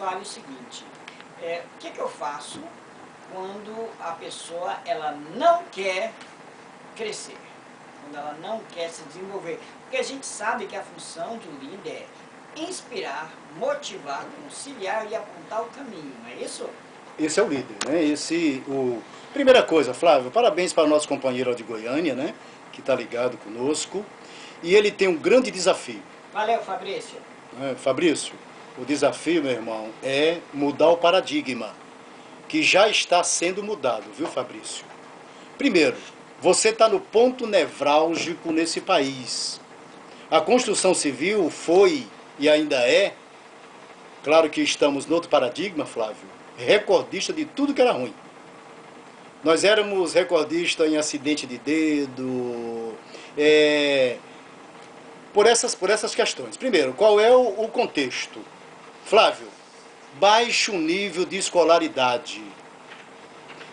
fale o seguinte, o que eu faço quando a pessoa ela não quer crescer, quando ela não quer se desenvolver? Porque a gente sabe que a função do líder é inspirar, motivar, conciliar e apontar o caminho, não é isso? Esse é o líder, né? Primeira coisa, Flávio, parabéns para o nosso companheiro de Goiânia, né? Que está ligado conosco. E ele tem um grande desafio. Valeu, Fabrício. Fabrício, o desafio, meu irmão, é mudar o paradigma, que já está sendo mudado, viu, Fabrício? Primeiro, você está no ponto nevrálgico nesse país. A construção civil foi e ainda é, claro que estamos no outro paradigma, Flávio, recordista de tudo que era ruim. Nós éramos recordistas em acidente de dedo, por essas questões. Primeiro, qual é o contexto? Flávio, baixo nível de escolaridade.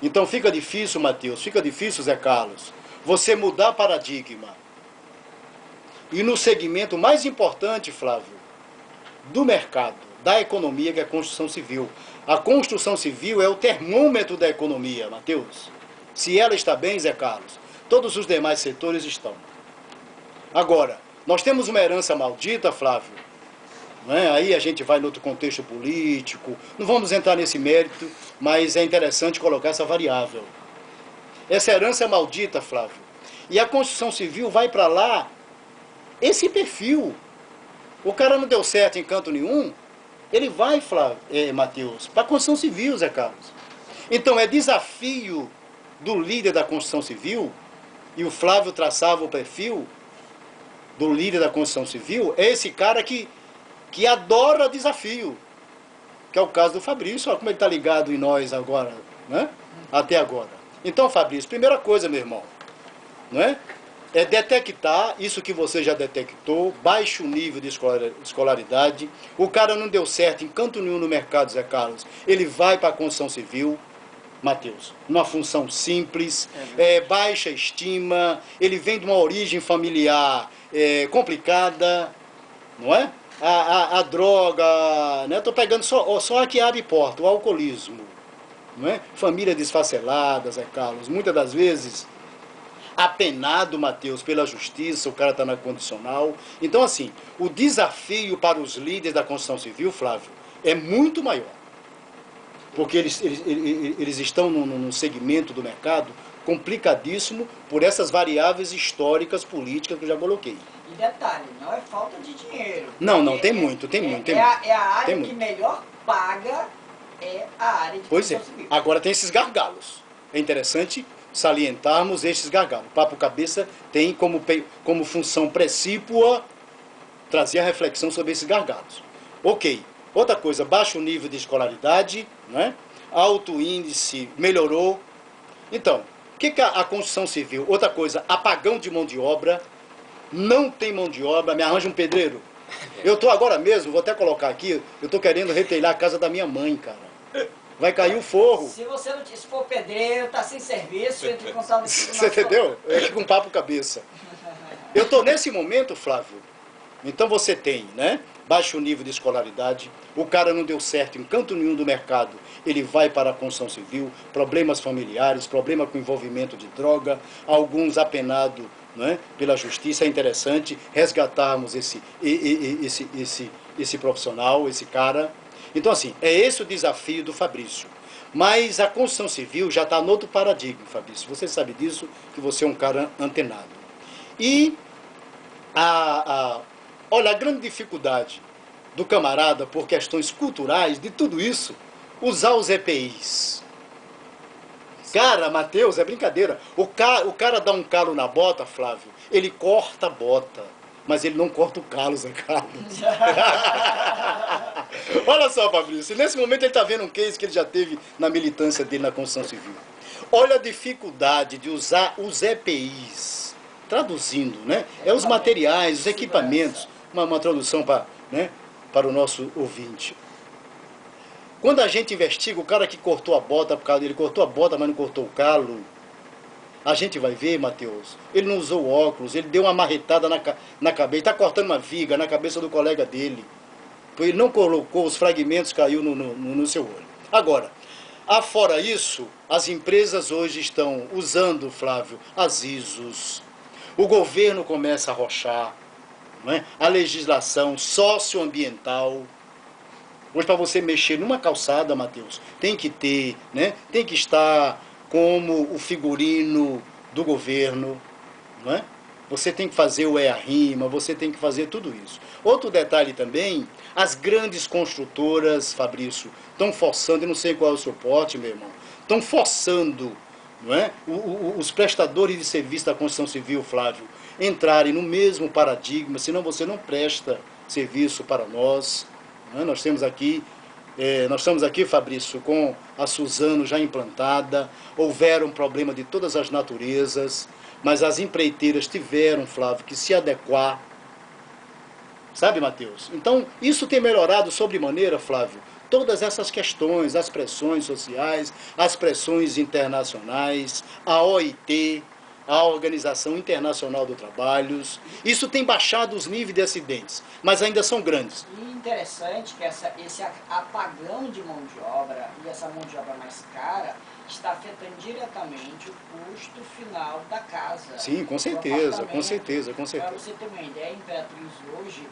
Então fica difícil, Matheus, fica difícil, Zé Carlos, você mudar paradigma. E no segmento mais importante, Flávio, do mercado, da economia, que é a construção civil. A construção civil é o termômetro da economia, Matheus. Se ela está bem, Zé Carlos, todos os demais setores estão. Agora, nós temos uma herança maldita, Flávio, né? Aí a gente vai no outro contexto político, não vamos entrar nesse mérito, mas é interessante colocar essa variável. Essa herança maldita, Flávio. E a construção civil vai para lá, esse perfil. O cara não deu certo em canto nenhum, ele vai, Flávio, Matheus, para a construção civil, Zé Carlos. Então é desafio do líder da construção civil, e o Flávio traçava o perfil do líder da construção civil, é esse cara que adora desafio, que é o caso do Fabrício. Olha como ele está ligado em nós agora, né? Até agora. Então, Fabrício, primeira coisa, meu irmão, não é? É detectar isso que você já detectou, baixo nível de escolaridade. O cara não deu certo em canto nenhum no mercado, Zé Carlos. Ele vai para a construção civil, Matheus, numa função simples, baixa estima, ele vem de uma origem familiar complicada, não é? A droga, né? Estou pegando só a que abre porta, o alcoolismo, não é? Família desfacelada, Zé Carlos, muitas das vezes apenado, Matheus, pela justiça, o cara está na condicional. Então, assim, o desafio para os líderes da construção civil, Flávio, é muito maior. Porque eles estão num segmento do mercado complicadíssimo por essas variáveis históricas, políticas que eu já coloquei. E detalhe, não é falta de dinheiro. Não, tem muito. É a área que melhor paga, é a área de construção civil. Agora tem esses gargalos. É interessante salientarmos estes gargalos. O Papo Cabeça tem como função precípua trazer a reflexão sobre esses gargalos. Ok. Outra coisa, baixo nível de escolaridade, né? Alto índice, melhorou. Então, o que é a construção civil? Outra coisa, apagão de mão de obra. Não tem mão de obra, me arranja um pedreiro. Eu estou agora mesmo, vou até colocar aqui, eu estou querendo retelhar a casa da minha mãe, cara. Vai cair o forro. Se você não se for pedreiro, tá sem serviço, entre em contato. Você entendeu? É aqui com papo cabeça. Eu estou nesse momento, Flávio. Então você tem, né? Baixo nível de escolaridade, o cara não deu certo em canto nenhum do mercado, ele vai para a construção civil, problemas familiares, problema com envolvimento de droga, alguns apenados, né, pela justiça. É interessante resgatarmos esse profissional, esse cara. Então, assim, é esse o desafio do Fabrício. Mas a construção civil já está no outro paradigma, Fabrício. Você sabe disso, que você é um cara antenado. E olha, a grande dificuldade do camarada, por questões culturais, de tudo isso, usar os EPIs. Cara, Matheus, é brincadeira. O cara dá um calo na bota, Flávio, ele corta a bota, mas ele não corta o calo, Zé Carlos. Olha só, Fabrício, nesse momento ele está vendo um case que ele já teve na militância dele na construção civil. Olha a dificuldade de usar os EPIs, traduzindo, né? É os materiais, os equipamentos, uma tradução para o nosso ouvinte. Quando a gente investiga o cara que cortou a bota, ele cortou a bota, mas não cortou o calo, a gente vai ver, Matheus, ele não usou óculos, ele deu uma marretada na cabeça, está cortando uma viga na cabeça do colega dele. ele não colocou os fragmentos, caiu no seu olho. Agora, afora isso, as empresas hoje estão usando, Flávio, as ISOs, o governo começa a arrochar, não é? A legislação socioambiental. Hoje, para você mexer numa calçada, Matheus, tem que ter, né? Tem que estar como o figurino do governo, não é? Você tem que fazer o EA-RIMA, você tem que fazer tudo isso. Outro detalhe também, as grandes construtoras, Fabrício, estão forçando, eu não sei qual é o seu porte, meu irmão, estão forçando, não é? Os prestadores de serviço da construção civil, Flávio, entrarem no mesmo paradigma, senão você não presta serviço para nós. Não é? Nós estamos aqui, Fabrício, com a Suzano já implantada, houveram problema de todas as naturezas, mas as empreiteiras tiveram, Flávio, que se adequar. Sabe, Matheus? Então, isso tem melhorado sobremaneira, Flávio, todas essas questões, as pressões sociais, as pressões internacionais, a OIT, a Organização Internacional do Trabalho. Isso tem baixado os níveis de acidentes, mas ainda são grandes. E interessante que esse apagão de mão de obra e essa mão de obra mais cara está afetando diretamente o custo final da casa. Sim, com certeza, com certeza, com certeza. Para você ter uma ideia, Imperatriz hoje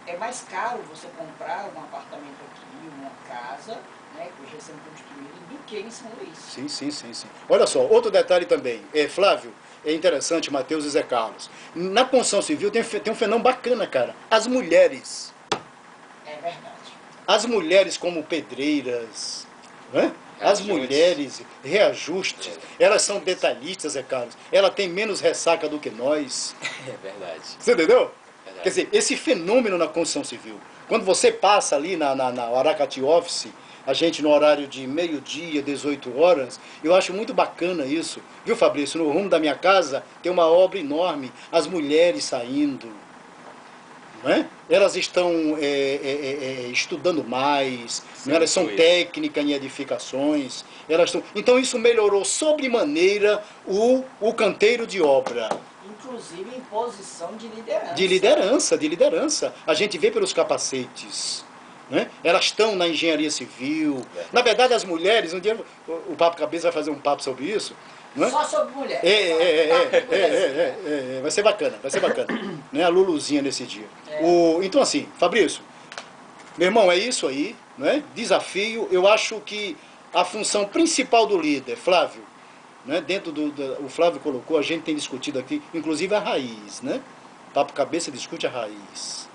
é mais caro você comprar um apartamento aqui, uma casa, né, que hoje é sendo construído, do que em São Luís. Sim, sim, sim, sim. Olha só, outro detalhe também. Flávio, é interessante, Matheus e Zé Carlos. Na construção civil tem um fenômeno bacana, cara. As mulheres. É verdade. As mulheres como pedreiras, né? As mulheres, reajustes, elas são detalhistas, Zé Carlos. Ela tem menos ressaca do que nós. É verdade. Você entendeu? Verdade. Quer dizer, esse fenômeno na construção civil, quando você passa ali na Aracati Office, a gente no horário de meio-dia, 18 horas, eu acho muito bacana isso. Viu, Fabrício? No rumo da minha casa tem uma obra enorme, as mulheres saindo. Não é? Elas estão estudando mais, não é? Elas são técnicas em edificações. Então isso melhorou sobremaneira o canteiro de obra. Inclusive em posição de liderança. De liderança. A gente vê pelos capacetes. Né? Elas estão na engenharia civil. Na verdade, as mulheres, um dia o Papo Cabeça vai fazer um papo sobre isso. Não é? Só sobre mulher. Vai ser bacana, vai ser bacana. Né? A Luluzinha nesse dia. Então assim, Fabrício, meu irmão, é isso aí, né? Desafio. Eu acho que a função principal do líder, Flávio, né? Dentro o Flávio colocou, a gente tem discutido aqui, inclusive a raiz, né? Papo Cabeça discute a raiz.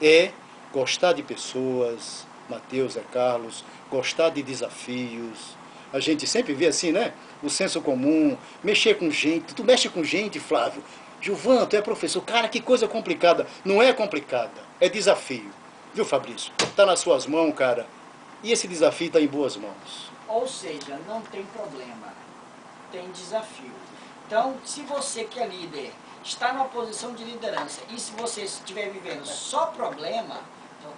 É gostar de pessoas, Matheus, Carlos, gostar de desafios. A gente sempre vê assim, né? O senso comum, mexer com gente. Tu mexe com gente, Flávio. Gilvan, tu é professor. Cara, que coisa complicada. Não é complicada, é desafio. Viu, Fabrício? Tá nas suas mãos, cara. E esse desafio está em boas mãos. Ou seja, não tem problema, tem desafio. Então, se você que é líder, está numa posição de liderança, e se você estiver vivendo só problema, então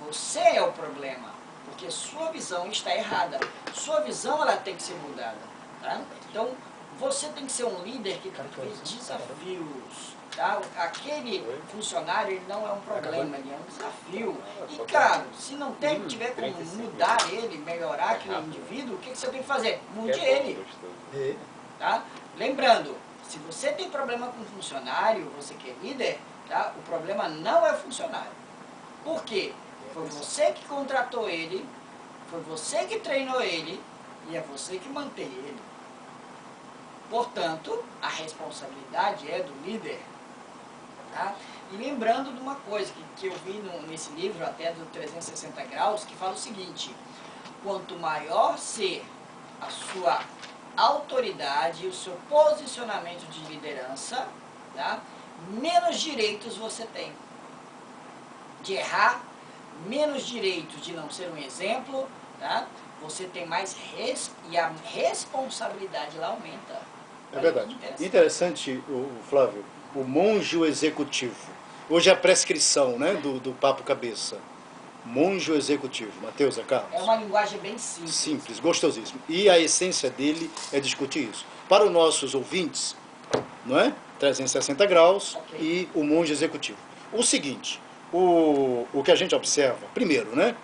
você é o problema, porque sua visão está errada. Sua visão ela tem que ser mudada. Tá? Então, você tem que ser um líder que vê desafios. Tá? Aquele funcionário ele não é um problema, ele é um desafio. E claro, se não tiver como mudar ele, melhorar aquele indivíduo, o que você tem que fazer? Mude ele. Tá? Lembrando, se você tem problema com o funcionário, você que é líder, tá? O problema não é o funcionário. Por quê? Foi você que contratou ele, foi você que treinou ele e é você que mantém ele. Portanto, a responsabilidade é do líder. Tá? E lembrando de uma coisa que eu vi nesse livro, até do 360 graus, que fala o seguinte: quanto maior ser a sua autoridade, o seu posicionamento de liderança, tá? Menos direitos você tem de errar, menos direitos de não ser um exemplo, tá? Você tem mais e a responsabilidade lá aumenta. É verdade. Interessante, Flávio, o monjo executivo. Hoje é a prescrição, né, do Papo Cabeça. Monjo executivo. Matheus, Carlos? É uma linguagem bem simples. Simples, gostosíssimo. E a essência dele é discutir isso. Para os nossos ouvintes, não é? 360 graus e o monjo executivo. O seguinte, o que a gente observa, primeiro, né?